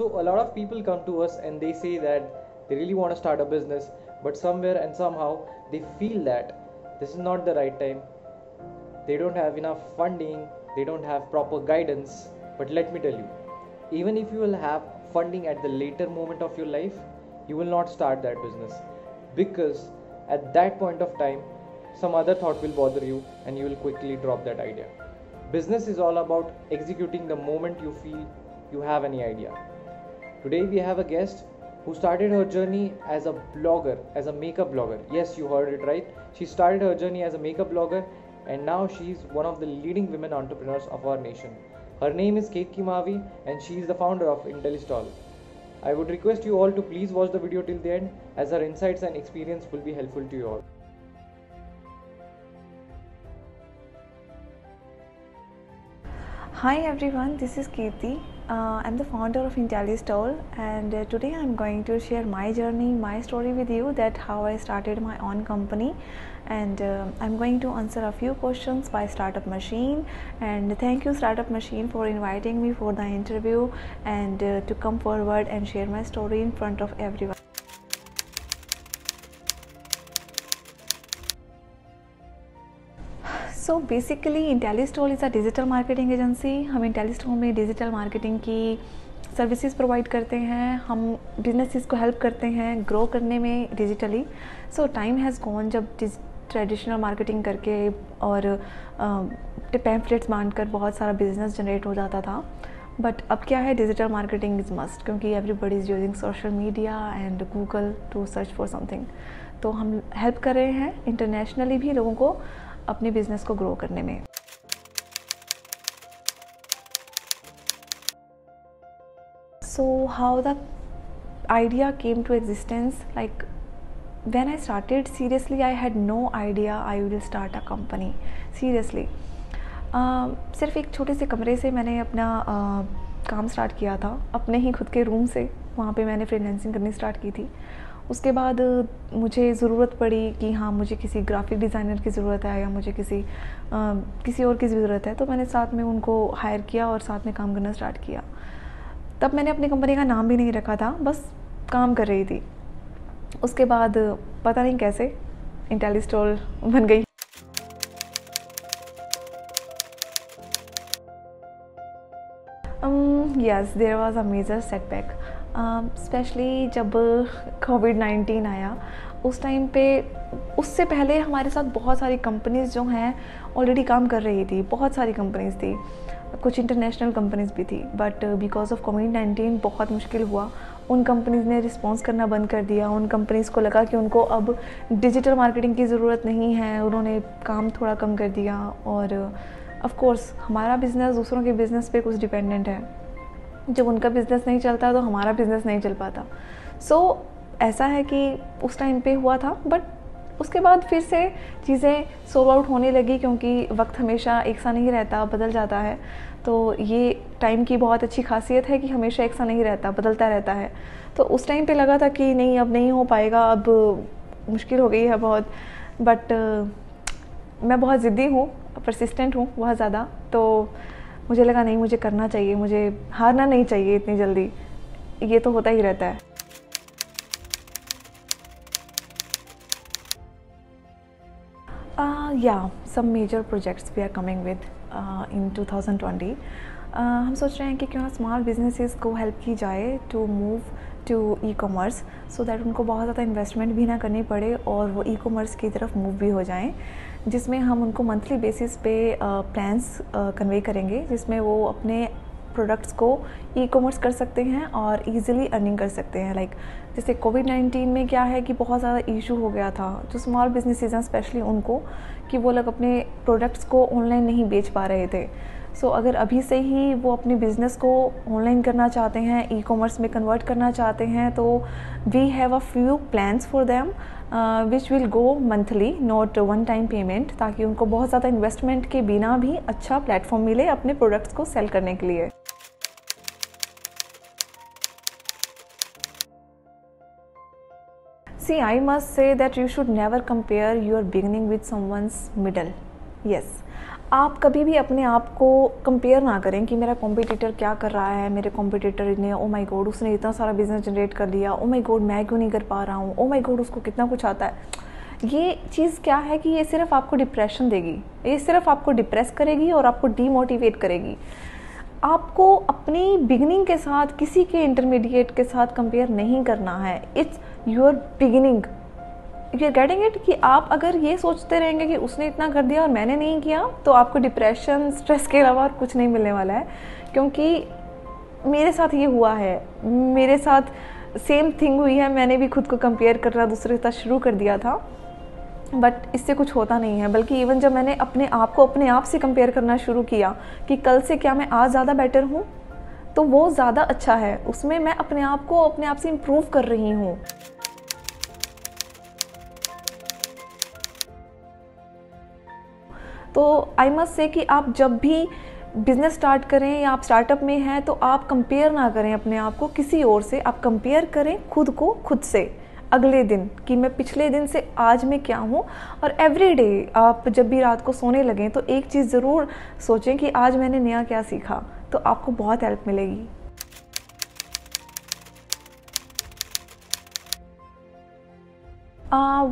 So a lot of people come to us and they say that they really want to start a business, but somewhere and somehow they feel that this is not the right time. They don't have enough funding, they don't have proper guidance. But let me tell you, even if you will have funding at the later moment of your life, you will not start that business, because at that point of time some other thought will bother you and you will quickly drop that idea. Business is all about executing the moment you feel you have any idea. Today we have a guest who started her journey as a blogger, as a makeup blogger. Yes, you heard it right. She started her journey as a makeup blogger and now she is one of the leading women entrepreneurs of our nation. Her name is Ketki Mavi and she is the founder of IntelliStall. I would request you all to please watch the video till the end, as her insights and experience will be helpful to you all. Hi everyone, this is Kirti. I'm the founder of IntelliStall and today I'm going to share my journey, my story with you, that how I started my own company, and I'm going to answer a few questions by Startup Machine. And thank you Startup Machine for inviting me for the interview and to come forward and share my story in front of everyone. So basically IntelliStall is a digital marketing agency. हम IntelliStall में digital marketing की services provide करते हैं. हम businesses को help करते हैं grow करने में digitally. So time has gone जब ट्रेडिशनल मार्केटिंग करके और पैम्फलेट्स बांट कर बहुत सारा बिजनेस जनरेट हो जाता था. बट अब क्या है, डिजिटल मार्केटिंग इज़ मस्ट, क्योंकि everybody is using social media and Google to search for something. तो हम हेल्प कर रहे हैं इंटरनेशनली भी लोगों को अपने बिजनेस को ग्रो करने में. So how the idea came to existence, like when I started seriously I had no idea I will start a company. Seriously सिर्फ एक छोटे से कमरे से मैंने अपना काम स्टार्ट किया था, अपने ही खुद के रूम से. वहाँ पे मैंने फ्रीलांसिंग करनी स्टार्ट की थी. उसके बाद मुझे ज़रूरत पड़ी कि हाँ, मुझे किसी ग्राफिक डिज़ाइनर की ज़रूरत है या मुझे किसी और की ज़रूरत है. तो मैंने साथ में उनको हायर किया और साथ में काम करना स्टार्ट किया. तब मैंने अपनी कंपनी का नाम भी नहीं रखा था, बस काम कर रही थी. उसके बाद पता नहीं कैसे IntelliStall बन गई. Yes, there was a major setback. Specially जब कोविड-19 आया उस टाइम पे. उससे पहले हमारे साथ बहुत सारी कंपनीज़ जो हैं ऑलरेडी काम कर रही थी. बहुत सारी कंपनीज़ थी, कुछ इंटरनेशनल कंपनीज़ भी थी. बट बिकॉज ऑफ कोविड-19 बहुत मुश्किल हुआ. उन कंपनीज़ ने रिस्पॉन्स करना बंद कर दिया. उन कंपनीज़ को लगा कि उनको अब डिजिटल मार्केटिंग की ज़रूरत नहीं है. उन्होंने काम थोड़ा कम कर दिया. और ऑफ कोर्स हमारा बिज़नेस दूसरों के बिज़नेस पे कुछ डिपेंडेंट है. जब उनका बिज़नेस नहीं चलता तो हमारा बिज़नेस नहीं चल पाता. सो ऐसा है कि उस टाइम पे हुआ था. बट उसके बाद फिर से चीज़ें सोल्व आउट होने लगी, क्योंकि वक्त हमेशा एक सा नहीं रहता, बदल जाता है. तो ये टाइम की बहुत अच्छी खासियत है कि हमेशा एक सा नहीं रहता, बदलता रहता है. तो उस टाइम पे लगा था कि नहीं, अब नहीं हो पाएगा, अब मुश्किल हो गई है बहुत. बट मैं बहुत ज़िद्दी हूँ, परसिस्टेंट हूँ बहुत ज़्यादा. तो मुझे लगा नहीं, मुझे करना चाहिए, मुझे हारना नहीं चाहिए इतनी जल्दी. ये तो होता ही रहता है. Some major projects we are coming with in 2020. हम सोच रहे हैं कि क्यों स्मॉल बिजनेसेस को हेल्प की जाए to move to e-commerce, so that उनको बहुत ज़्यादा इन्वेस्टमेंट भी ना करनी पड़े और वो ई-कॉमर्स की तरफ मूव भी हो जाएं, जिसमें हम उनको मंथली बेसिस पे प्लान्स कन्वे करेंगे, जिसमें वो अपने प्रोडक्ट्स को ई-कॉमर्स कर सकते हैं और इजीली अर्निंग कर सकते हैं. लाइक जैसे कोविड-19 में क्या है कि बहुत ज़्यादा इशू हो गया था जो स्मॉल बिजनेसेस हैं स्पेशली उनको, कि वो लोग अपने प्रोडक्ट्स को ऑनलाइन नहीं बेच पा रहे थे. सो अगर अभी से ही वो अपने बिज़नेस को ऑनलाइन करना चाहते हैं, ई-कॉमर्स में कन्वर्ट करना चाहते हैं, तो we have a few plans for them which will go monthly, not one time payment, ताकि उनको बहुत ज़्यादा इन्वेस्टमेंट के बिना भी अच्छा प्लेटफॉर्म मिले अपने प्रोडक्ट्स को सेल करने के लिए. See, I must say that you should never compare your beginning with someone's middle. Yes, आप कभी भी अपने आप को कंपेयर ना करें कि मेरा कॉम्पिटिटर क्या कर रहा है, मेरे कॉम्पिटिटर ने ओ माय गॉड उसने इतना सारा बिजनेस जनरेट कर लिया, ओ माय गॉड मैं क्यों नहीं कर पा रहा हूँ, ओ माय गॉड उसको कितना कुछ आता है। ये चीज़ क्या है कि ये सिर्फ आपको डिप्रेशन देगी, ये सिर्फ आपको डिप्रेस करेगी और आपको डीमोटिवेट करेगी। आपको अपनी बिगिनिंग के साथ किसी के इंटरमीडिएट के साथ कंपेयर नहीं करना है। It's your beginning, you are getting it. कि आप अगर ये सोचते रहेंगे कि उसने इतना कर दिया और मैंने नहीं किया, तो आपको डिप्रेशन स्ट्रेस के अलावा और कुछ नहीं मिलने वाला है। क्योंकि मेरे साथ ये हुआ है, मेरे साथ सेम थिंग हुई है। मैंने भी खुद को कंपेयर करना दूसरे के साथ शुरू कर दिया था, बट इससे कुछ होता नहीं है। बल्कि इवन जब मैंने अपने आप को अपने आप से कंपेयर करना शुरू किया कि कल से क्या मैं आज ज़्यादा बेटर हूँ, तो वो ज़्यादा अच्छा है। उसमें मैं अपने आप को अपने आप से इम्प्रूव कर रही हूँ। तो आई मस्ट से कि आप जब भी बिज़नेस स्टार्ट करें या आप स्टार्टअप में हैं, तो आप कंपेयर ना करें अपने आप को किसी और से। आप कंपेयर करें खुद को खुद से अगले दिन, कि मैं पिछले दिन से आज मैं क्या हूँ। और एवरी डे आप जब भी रात को सोने लगें तो एक चीज़ ज़रूर सोचें कि आज मैंने नया क्या सीखा, तो आपको बहुत हेल्प मिलेगी।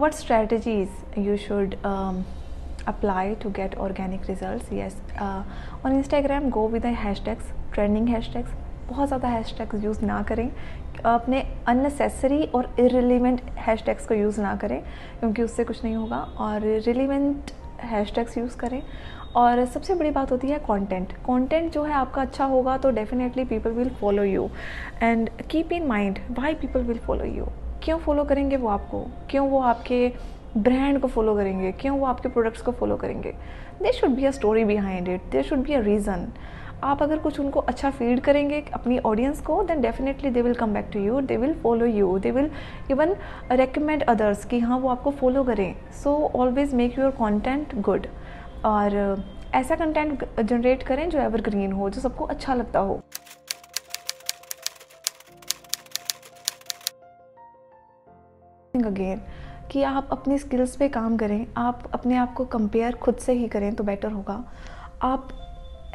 What strategies you should apply to get organic results? Yes, on Instagram go with the hashtags, trending hashtags. बहुत ज़्यादा हैशटैग्स यूज़ ना करें, अपने अननेसेसरी और इररिलेवेंट हैशटैग्स को यूज़ ना करें, क्योंकि उससे कुछ नहीं होगा। और रिलेवेंट हैशटैग्स यूज़ करें। और सबसे बड़ी बात होती है कंटेंट जो है आपका अच्छा होगा तो definitely people will follow you. And keep in mind why people will follow you. क्यों फॉलो करेंगे वो आपको, क्यों वो आपके ब्रांड को फॉलो करेंगे, क्यों वो आपके प्रोडक्ट्स को फॉलो करेंगे। There should be a story behind it, there should be a reason. आप अगर कुछ उनको अच्छा फीड करेंगे अपनी ऑडियंस को, then definitely they will come back to you, they will follow you, they will even recommend others कि हाँ वो आपको फॉलो करें। So always make your content good, और ऐसा कंटेंट जनरेट करें जो एवरग्रीन हो, जो सबको अच्छा लगता हो। अगेन कि आप अपनी स्किल्स पे काम करें, आप अपने आप को कंपेयर खुद से ही करें तो बेटर होगा। आप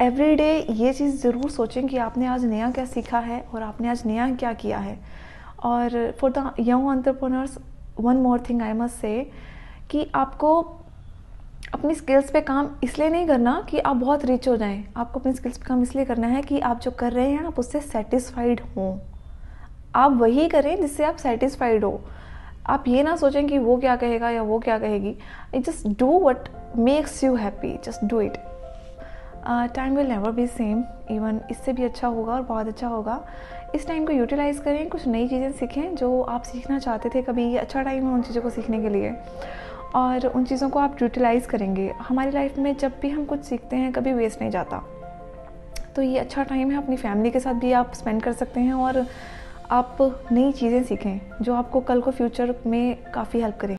एवरीडे ये चीज़ ज़रूर सोचें कि आपने आज नया क्या सीखा है और आपने आज नया क्या किया है। और for the young entrepreneurs one more thing I must say कि आपको अपनी स्किल्स पे काम इसलिए नहीं करना कि आप बहुत रिच हो जाएं। आपको अपनी स्किल्स पे काम इसलिए करना है कि आप जो कर रहे हैं आप उससे सेटिस्फाइड हों। आप वही करें जिससे आप सेटिस्फाइड हो। आप ये ना सोचें कि वो क्या कहेगा या वो क्या कहेगी। Just do what makes you happy, just do it. Time will never be same, even इससे भी अच्छा होगा और बहुत अच्छा होगा। इस टाइम को यूटिलाइज़ करें, कुछ नई चीज़ें सीखें जो आप सीखना चाहते थे कभी। ये अच्छा टाइम है उन चीज़ों को सीखने के लिए, और उन चीज़ों को आप यूटिलाइज़ करेंगे। हमारी लाइफ में जब भी हम कुछ सीखते हैं कभी वेस्ट नहीं जाता। तो ये अच्छा टाइम है, अपनी फैमिली के साथ भी आप स्पेंड कर सकते हैं और आप नई चीज़ें सीखें जो आपको कल को फ्यूचर में काफ़ी हेल्प करें।